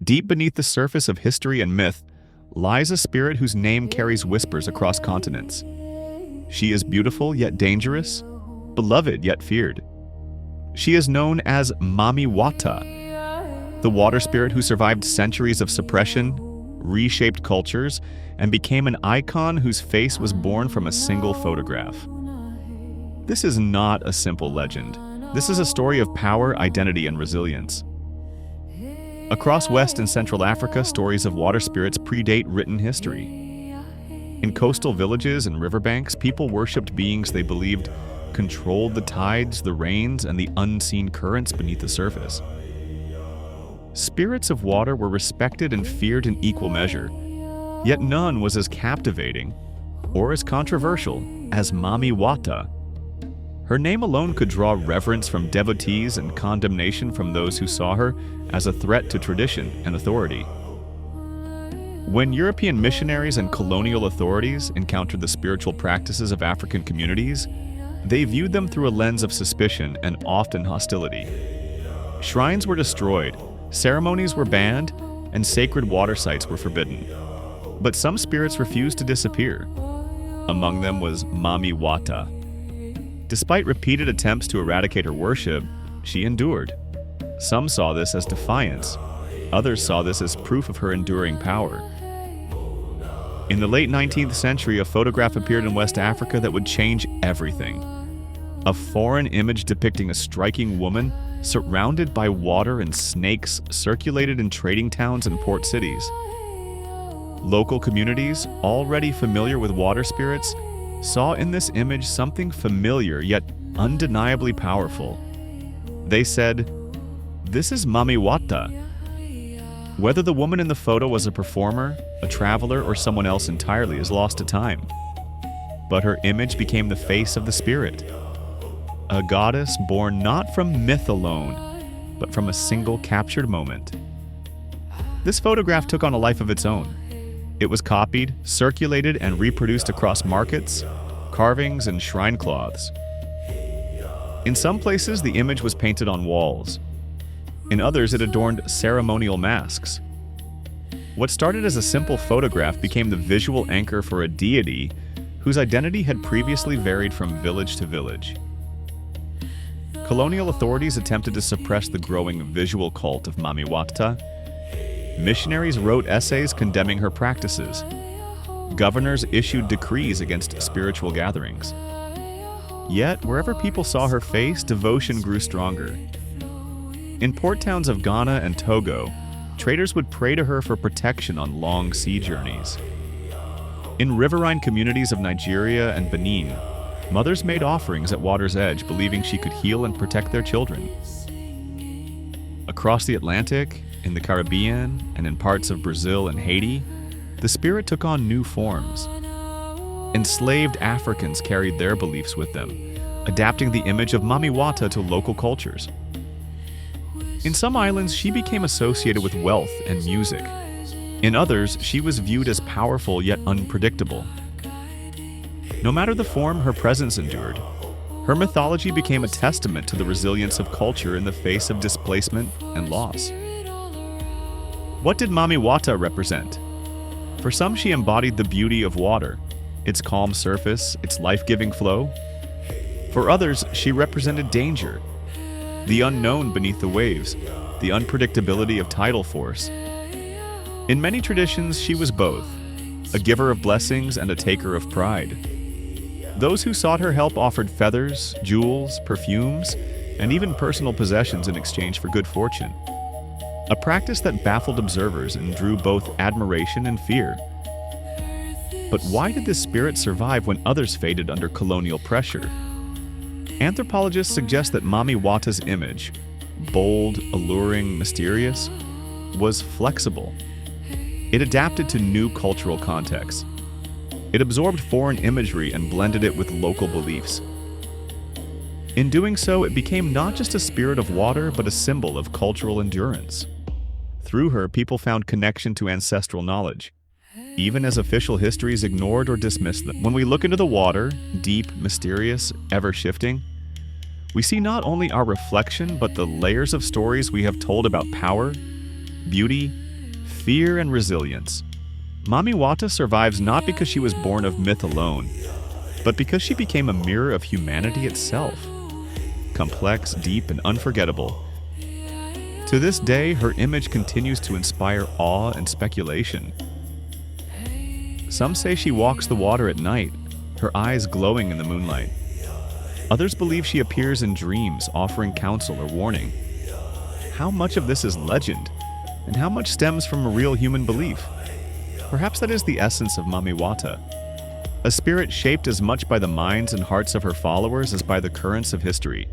Deep beneath the surface of history and myth lies a spirit whose name carries whispers across continents. She is beautiful yet dangerous, beloved yet feared. She is known as Mami Wata, the water spirit who survived centuries of suppression, reshaped cultures, and became an icon whose face was born from a single photograph. This is not a simple legend. This is a story of power, identity, and resilience. Across West and Central Africa, stories of water spirits predate written history. In coastal villages and riverbanks, people worshipped beings they believed controlled the tides, the rains, and the unseen currents beneath the surface. Spirits of water were respected and feared in equal measure, yet none was as captivating or as controversial as Mami Wata. Her name alone could draw reverence from devotees and condemnation from those who saw her as a threat to tradition and authority. When European missionaries and colonial authorities encountered the spiritual practices of African communities, they viewed them through a lens of suspicion and often hostility. Shrines were destroyed, ceremonies were banned, and sacred water sites were forbidden. But some spirits refused to disappear. Among them was Mami Wata. Despite repeated attempts to eradicate her worship, she endured. Some saw this as defiance. Others saw this as proof of her enduring power. In the late 19th century, a photograph appeared in West Africa that would change everything. A foreign image depicting a striking woman surrounded by water and snakes circulated in trading towns and port cities. Local communities, already familiar with water spirits, saw in this image something familiar yet undeniably powerful. They said, "This is Mami Wata." Whether the woman in the photo was a performer, a traveler, or someone else entirely is lost to time. But her image became the face of the spirit. A goddess born not from myth alone, but from a single captured moment. This photograph took on a life of its own. It was copied, circulated, and reproduced across markets, carvings, and shrine cloths. In some places, the image was painted on walls. In others, it adorned ceremonial masks. What started as a simple photograph became the visual anchor for a deity whose identity had previously varied from village to village. Colonial authorities attempted to suppress the growing visual cult of Mami Wata. Missionaries wrote essays condemning her practices. Governors issued decrees against spiritual gatherings. Yet, wherever people saw her face, devotion grew stronger. In port towns of Ghana and Togo, traders would pray to her for protection on long sea journeys. In riverine communities of Nigeria and Benin, mothers made offerings at water's edge, believing she could heal and protect their children. Across the Atlantic, in the Caribbean, and in parts of Brazil and Haiti, the spirit took on new forms. Enslaved Africans carried their beliefs with them, adapting the image of Mami Wata to local cultures. In some islands, she became associated with wealth and music. In others, she was viewed as powerful yet unpredictable. No matter the form, her presence endured. Her mythology became a testament to the resilience of culture in the face of displacement and loss. What did Mami Wata represent? For some, she embodied the beauty of water, its calm surface, its life-giving flow. For others, she represented danger, the unknown beneath the waves, the unpredictability of tidal force. In many traditions, she was both, a giver of blessings and a taker of pride. Those who sought her help offered feathers, jewels, perfumes, and even personal possessions in exchange for good fortune. A practice that baffled observers and drew both admiration and fear. But why did this spirit survive when others faded under colonial pressure? Anthropologists suggest that Mami Wata's image, bold, alluring, mysterious, was flexible. It adapted to new cultural contexts. It absorbed foreign imagery and blended it with local beliefs. In doing so, it became not just a spirit of water, but a symbol of cultural endurance. Through her, people found connection to ancestral knowledge, even as official histories ignored or dismissed them. When we look into the water, deep, mysterious, ever-shifting, we see not only our reflection, but the layers of stories we have told about power, beauty, Fear and resilience. Mami Wata survives not because she was born of myth alone, but because she became a mirror of humanity itself. Complex, deep, and unforgettable. To this day, her image continues to inspire awe and speculation. Some say she walks the water at night, her eyes glowing in the moonlight. Others believe she appears in dreams, offering counsel or warning. How much of this is legend, and how much stems from a real human belief? Perhaps that is the essence of Mami Wata, a spirit shaped as much by the minds and hearts of her followers as by the currents of history.